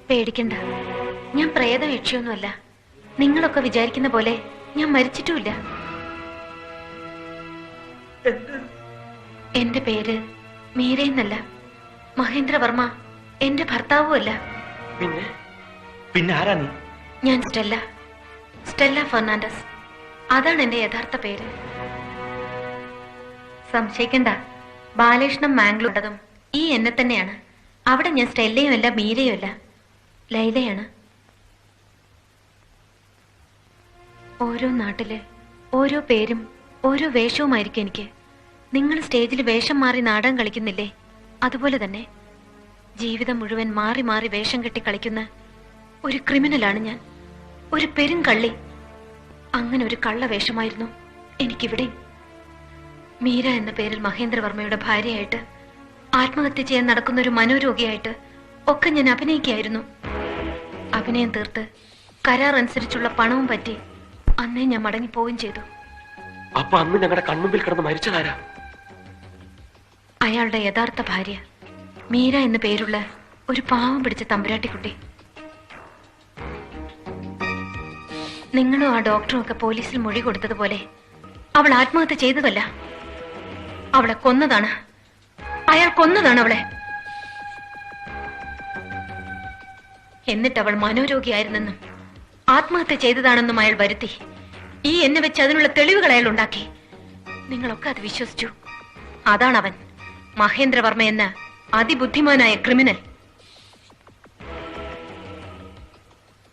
പേടിക്കണ്ട, ഞാൻ പ്രേതം യക്ഷിയൊന്നുമല്ല. നിങ്ങളൊക്കെ വിചാരിക്കുന്ന പോലെ ഞാൻ മരിച്ചിട്ടുമില്ല. എന്റെ പേര് മീരയെന്നല്ല, മഹേന്ദ്രവർമ്മ എന്റെ ഭർത്താവുമല്ല. പിന്നെ ആരാ നീ? ഞാൻ സ്റ്റെല്ല, സ്റ്റെല്ല ഫെർണാണ്ടസ്. അതാണ് എന്റെ യഥാർത്ഥ പേര്. സംശയിക്കണ്ട, ബാലകൃഷ്ണൻ മാംഗ്ലൂർട്ടതും ഈ എന്നെ തന്നെയാണ്. അവിടെ ഞാൻ സ്റ്റെല്ലയും അല്ല മീരയും അല്ല, ലൈലയാണ്. ഓരോ നാട്ടില് ഓരോ പേരും ഓരോ വേഷവുമായിരിക്കും എനിക്ക്. നിങ്ങൾ സ്റ്റേജിൽ വേഷം മാറി നാടകം കളിക്കുന്നില്ലേ, അതുപോലെ തന്നെ ജീവിതം മുഴുവൻ മാറി മാറി വേഷം കെട്ടി കളിക്കുന്ന ഒരു ക്രിമിനലാണ് ഞാൻ, ഒരു പെരും കള്ളി. അങ്ങനെ ഒരു കള്ള വേഷമായിരുന്നു എനിക്കിവിടെ. മീര എന്ന പേരിൽ മഹേന്ദ്രവർമ്മയുടെ ഭാര്യയായിട്ട്, ആത്മഹത്യ ചെയ്യാൻ നടക്കുന്ന ഒരു മനോരോഗിയായിട്ട് ഒക്കെ ഞാൻ അഭിനയിക്കുകയായിരുന്നു. അഭിനയം തീർത്ത് കരാർ അനുസരിച്ചുള്ള പണവും പറ്റി അന്നേ ഞാൻ മടങ്ങിപ്പോവുകയും ചെയ്തു. അപ്പൊ അന്ന് ഞങ്ങളുടെ കൺമുമ്പിൽ കിടന്ന് മരിച്ചതാരാ? അയാളുടെ യഥാർത്ഥ ഭാര്യ മീര എന്ന പേരുള്ള ഒരു പാവം പിടിച്ച തമ്പുരാട്ടിക്കുട്ടി. നിങ്ങളും ആ ഡോക്ടറും ഒക്കെ പോലീസിൽ മൊഴി കൊടുത്തതുപോലെ അവൾ ആത്മഹത്യ ചെയ്തതല്ല, അവളെ കൊന്നതാണ്. അയാൾ കൊന്നതാണ് അവളെ. എന്നിട്ട് അവൾ മനോരോഗിയായിരുന്നെന്നും ആത്മഹത്യ ചെയ്തതാണെന്നും അയാൾ വരുത്തി. ഈ എന്നെ വെച്ച് അതിനുള്ള തെളിവുകൾ അയാൾ ഉണ്ടാക്കി. നിങ്ങളൊക്കെ അത് വിശ്വസിച്ചു. അതാണവൻ, മഹേന്ദ്രവർമ്മ എന്ന അതിബുദ്ധിമാനായ ക്രിമിനൽ.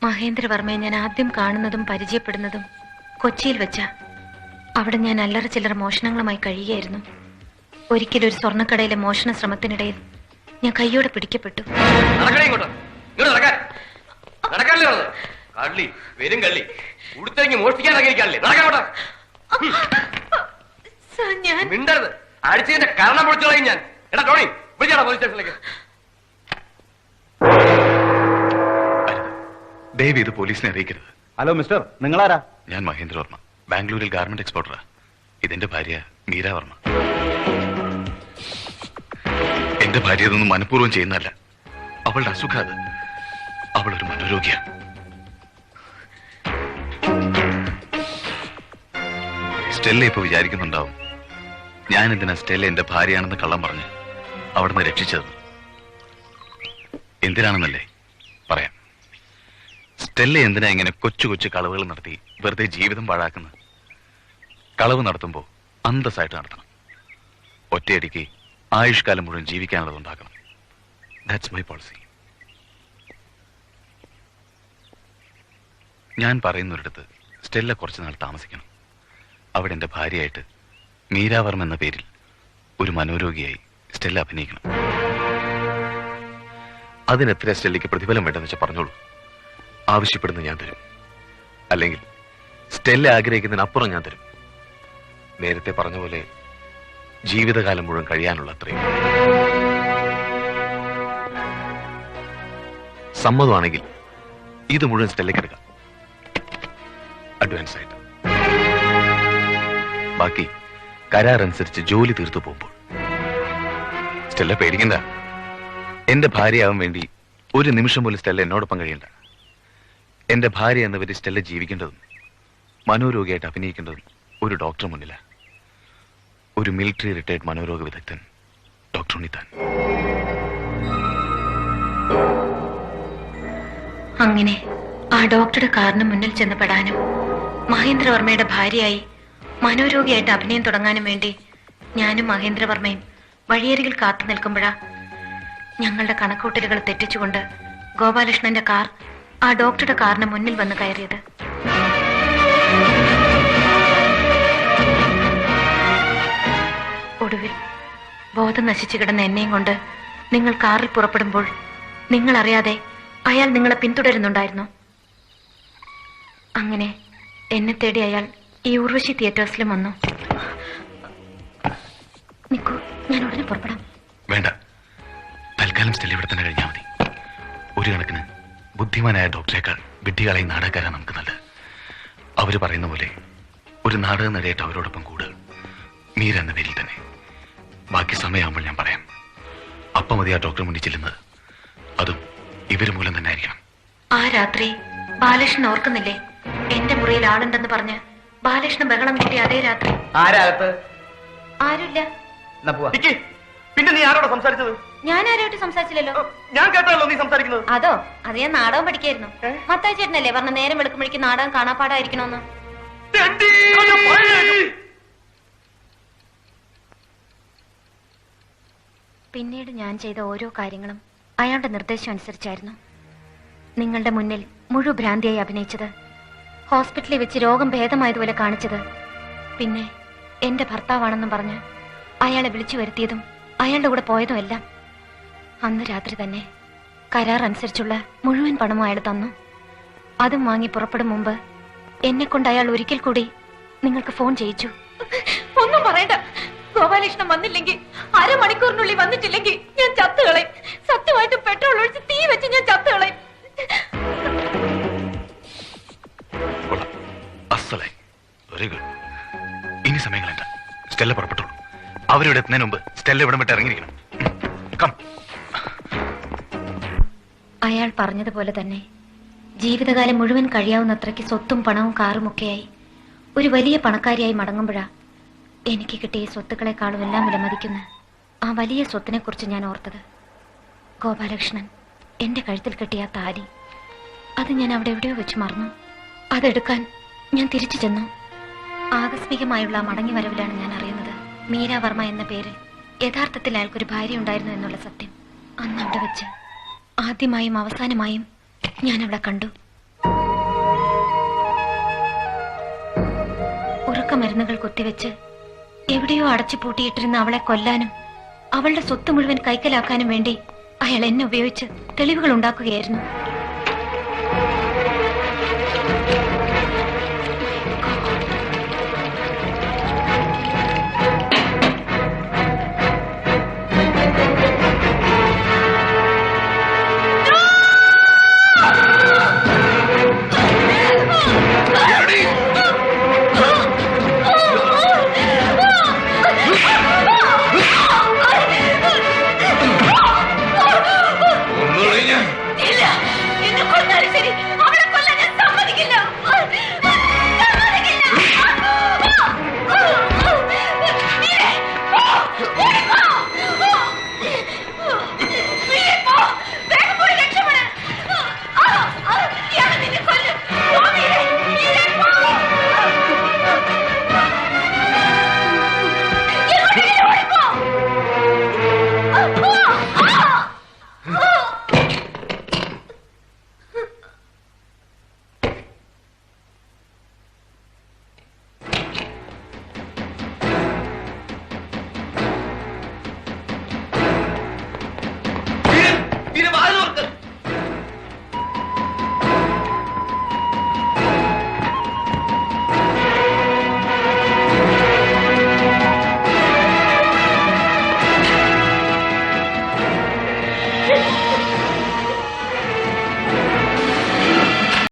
മഹേന്ദ്രവർമ്മയെ ഞാൻ ആദ്യം കാണുന്നതും പരിചയപ്പെടുന്നതും കൊച്ചിയിൽ വെച്ച. അവിടെ ഞാൻ അല്ലറ ചില്ലറ മോഷണങ്ങളുമായി കഴിയുകയായിരുന്നു. ഒരിക്കലും ഒരു സ്വർണ്ണക്കടയിലെ മോഷണ ശ്രമത്തിനിടയിൽ ഞാൻ കയ്യോടെ പിടിക്കപ്പെട്ടു. ദയവ് ഇത് പോലീസിനെ അറിയിക്കരുത്. ഹലോ മിസ്റ്റർ, നിങ്ങളാരാ? ഞാൻ മഹേന്ദ്രവർമ്മ, ബാംഗ്ലൂരിൽ ഗാർമെന്റ് എക്സ്പോർട്ടറാ. ഇതെന്റെ ഭാര്യ മീര വർമ്മ. എന്റെ ഭാര്യ ഇതൊന്നും മനഃപൂർവ്വം ചെയ്യുന്നതല്ല. അവളുടെ അസുഖം അത്. അവളൊരു മനോരോഗിയാണ്. സ്റ്റെല്ല ഇപ്പൊ വിചാരിക്കുന്നുണ്ടാവും ഞാൻ എന്തിനാ സ്റ്റെല്ല എന്റെ ഭാര്യയാണെന്ന് കള്ളം പറഞ്ഞ് അവിടുന്ന് രക്ഷിച്ചത്. എന്തിനാണെന്നല്ലേ പറയാം. സ്റ്റെല്ല എന്തിനാ ഇങ്ങനെ കൊച്ചു കൊച്ചു കളവുകൾ നടത്തി വെറുതെ ജീവിതം പാഴാക്കുന്നത്? കളവ് നടത്തുമ്പോൾ അന്തസ്സായിട്ട് നടത്തണം. ഒറ്റയടിക്ക് ആയുഷ്കാലം മുഴുവൻ ജീവിക്കാനുള്ളത് ഉണ്ടാക്കണം. That's my policy. ഞാൻ പറയുന്നൊരിടത്ത് സ്റ്റെല്ല കുറച്ചു നാൾ താമസിക്കണം. അവിടെ എൻ്റെ ഭാര്യയായിട്ട് മീരാവർമ്മ എന്ന പേരിൽ ഒരു മനോരോഗിയായി സ്റ്റെല്ല അഭിനയിക്കണം. അതിനെത്ര സ്റ്റെല്ലയ്ക്ക് പ്രതിഫലം വേണ്ടെന്ന് വെച്ചാൽ പറഞ്ഞോളൂ. ആവശ്യപ്പെടുന്നത് ഞാൻ തരും. അല്ലെങ്കിൽ സ്റ്റെല്ല ആഗ്രഹിക്കുന്നതിനപ്പുറം ഞാൻ തരും. നേരത്തെ പറഞ്ഞ പോലെ ജീവിതകാലം മുഴുവൻ കഴിയാനുള്ള അത്രയും. സമ്മതമാണെങ്കിൽ ഇത് മുഴുവൻ സ്റ്റെല്ലയ്ക്ക് എടുക്കാം, അഡ്വാൻസ് ആയിട്ട്. ബാക്കി കരാർ അനുസരിച്ച് ജോലി തീർത്തു പോകുമ്പോൾ. സ്റ്റെല്ല പേടിക്കണ്ട. എന്റെ ഭാര്യയാവാൻ വേണ്ടി ഒരു നിമിഷം പോലും സ്റ്റെല്ല എന്നോടൊപ്പം കഴിയണ്ട. എന്റെ ഭാര്യ എന്ന പേരിൽ സ്റ്റെല്ല ജീവിക്കേണ്ടതും മനോരോഗിയായിട്ട് അഭിനയിക്കേണ്ടതും ഒരു ഡോക്ടർ മുന്നിലാണ്. ഒരു മിലിറ്ററി റിട്ടയർഡ് മനോരോഗ വിദഗ്ധൻ, ഡോക്ടർ ഉണ്ണിത്താൻ. അങ്ങനെ ആ ഡോക്ടറുടെ കാറിന് മുന്നിൽ ചെന്ന് പെടാനും മഹേന്ദ്രവർമ്മയുടെ ഭാര്യയായി മനോരോഗിയായിട്ട് അഭിനയം തുടങ്ങാനും വേണ്ടി ഞാനും മഹേന്ദ്രവർമ്മയും വഴിയരികിൽ കാത്തു നിൽക്കുമ്പോഴാ ഞങ്ങളുടെ കണക്കൂട്ടലുകൾ തെറ്റിച്ചുകൊണ്ട് ഗോപാലകൃഷ്ണന്റെ കാർ ആ ഡോക്ടറുടെ കാറിന് മുന്നിൽ വന്ന് കയറിയത്. ഒടുവിൽ ബോധം നശിച്ചു കിടന്ന എന്നെയും കൊണ്ട് നിങ്ങൾ കാറിൽ പുറപ്പെടുമ്പോൾ നിങ്ങൾ അറിയാതെ അയാൾ നിങ്ങളെ പിന്തുടരുന്നുണ്ടായിരുന്നു. അങ്ങനെ എന്നെ തേടി അയാൾ ഈ ഊർവശി തിയേറ്റേഴ്സിലും വന്നു. നിക്കൂ, ഞാൻ ഉടനെ പുറപ്പെടാം. വേണ്ട, തൽക്കാലം സ്റ്റെല്ല ഇവിടെ തന്നെ കഴിഞ്ഞാൽ മതി. ഒരു കണക്കിന് ബുദ്ധിമാനായ ഡോക്ടറേക്കാൾ വിഡ്ഢികളായി നാടകക്കാരാണ് നമുക്ക് നല്ലത്. അവര് പറയുന്ന പോലെ ഒരു നാടക നടിയായിട്ട് അവരോടൊപ്പം കൂടുക, മീര എന്ന പേരിൽ തന്നെ. ബാക്കി സമയമാകുമ്പോൾ ഞാൻ പറയാം. അപ്പം മതി ആ ഡോക്ടർ മുന്നിൽ ചെല്ലുന്നത്. അതും ഇവര് മൂലം തന്നെ ആയിരിക്കണം. ആ രാത്രി ബാലകൃഷ്ണൻ ഓർക്കുന്നില്ലേ? എന്റെ മുറിയിൽ ആളുണ്ടെന്ന് പറഞ്ഞ് ബാലകൃഷ്ണൻ ബഹളം കൂട്ടി അതേ രാത്രി. ആരാകത്ത്? ആരുമില്ല. പിന്നെ നീ ആരോടാ സംസാരിച്ചത്? ഞാൻ ആരോട്ട് സംസാരിച്ചില്ലല്ലോ. ഞാൻ കേട്ടല്ലോ നീ സംസാരിക്കുന്നത്. അതോ അത് ഞാൻ നാടകം പഠിക്കായിരുന്നു. മത്തായി ചേട്ടനല്ലേ പറഞ്ഞ നേരം വെളുക്കുമ്പോഴേക്ക് നാടകം കാണാപ്പാടായിരിക്കണോന്ന്. പിന്നീട് ഞാൻ ചെയ്ത ഓരോ കാര്യങ്ങളും അയാളുടെ നിർദ്ദേശം അനുസരിച്ചായിരുന്നു. നിങ്ങളുടെ മുന്നിൽ മുഴുവൻ ഭ്രാന്തിയായി അഭിനയിച്ചത്, ഹോസ്പിറ്റലിൽ വെച്ച് രോഗം ഭേദമായതുപോലെ കാണിച്ചത്, പിന്നെ എന്റെ ഭർത്താവാണെന്നും പറഞ്ഞ് അയാളെ വിളിച്ചു വരുത്തിയതും അയാളുടെ കൂടെ പോയതും എല്ലാം. അന്ന് രാത്രി തന്നെ കരാർ അനുസരിച്ചുള്ള മുഴുവൻ പണവും അയാൾ തന്നു. അതും വാങ്ങി പുറപ്പെടും മുമ്പ് എന്നെ കൊണ്ട് അയാൾ ഒരിക്കൽ കൂടി നിങ്ങൾക്ക് ഫോൺ ചെയ്യിച്ചു. ഒന്നും പറയണ്ട. ഗോപാലകൃഷ്ണൻ വന്നില്ലെങ്കിൽ, അരമണിക്കൂറിനുള്ളിൽ വന്നിട്ടില്ലെങ്കിൽ ഞാൻ ചത്തുകളയും. സത്യമായിട്ട് പെട്രോൾ ഒഴിച്ച് തീ വെച്ച് ഞാൻ ചത്തുകളയും. Very good. ഇനി സമയങ്ങളെന്താ? സ്റ്റെല്ല പുറപ്പെട്ടോളൂ. അവരിവിടെ എത്തുന്നതിന് മുമ്പ് സ്റ്റെല്ല ഇവിടെ വിട്ട് ഇറങ്ങിയിരിക്കണം. അയാൾ പറഞ്ഞതുപോലെ തന്നെ ജീവിതകാലം മുഴുവൻ കഴിയാവുന്നത്രയ്ക്ക് സ്വത്തും പണവും കാറും ഒക്കെയായി ഒരു വലിയ പണക്കാരിയായി മടങ്ങുമ്പോഴാ എനിക്ക് കിട്ടിയ സ്വത്തുക്കളെക്കാളും എല്ലാം വിലമതിക്കുന്ന ആ വലിയ സ്വത്തിനെ കുറിച്ച് ഞാൻ ഓർത്തത്. ഗോപാലകൃഷ്ണൻ എന്റെ കഴുത്തിൽ കെട്ടിയ താലി, അത് ഞാൻ അവിടെ എവിടെയോ വെച്ച് മറന്നു. അതെടുക്കാൻ ഞാൻ തിരിച്ചു ചെന്നു. ആകസ്മികമായുള്ള ആ മടങ്ങി വരവിലാണ് ഞാൻ അറിയുന്നത്, മീര വർമ്മ എന്ന പേരിൽ യഥാർത്ഥത്തിൽ അയാൾക്കൊരു ഭാര്യ ഉണ്ടായിരുന്നു എന്നുള്ള സത്യം. അന്ന് അവിടെ വെച്ച് ആദ്യമായും അവസാനമായും ഞാൻ അവളെ കണ്ടു. ഉറക്കമരുന്നുകൾ കുത്തിവെച്ച് എവിടെയോ അടച്ചു പൂട്ടിയിട്ടിരുന്ന അവളെ കൊല്ലാനും അവളുടെ സ്വത്ത് മുഴുവൻ കൈക്കലാക്കാനും വേണ്ടി അയാൾ എന്നെ ഉപയോഗിച്ച് തെളിവുകൾ ഉണ്ടാക്കുകയായിരുന്നു.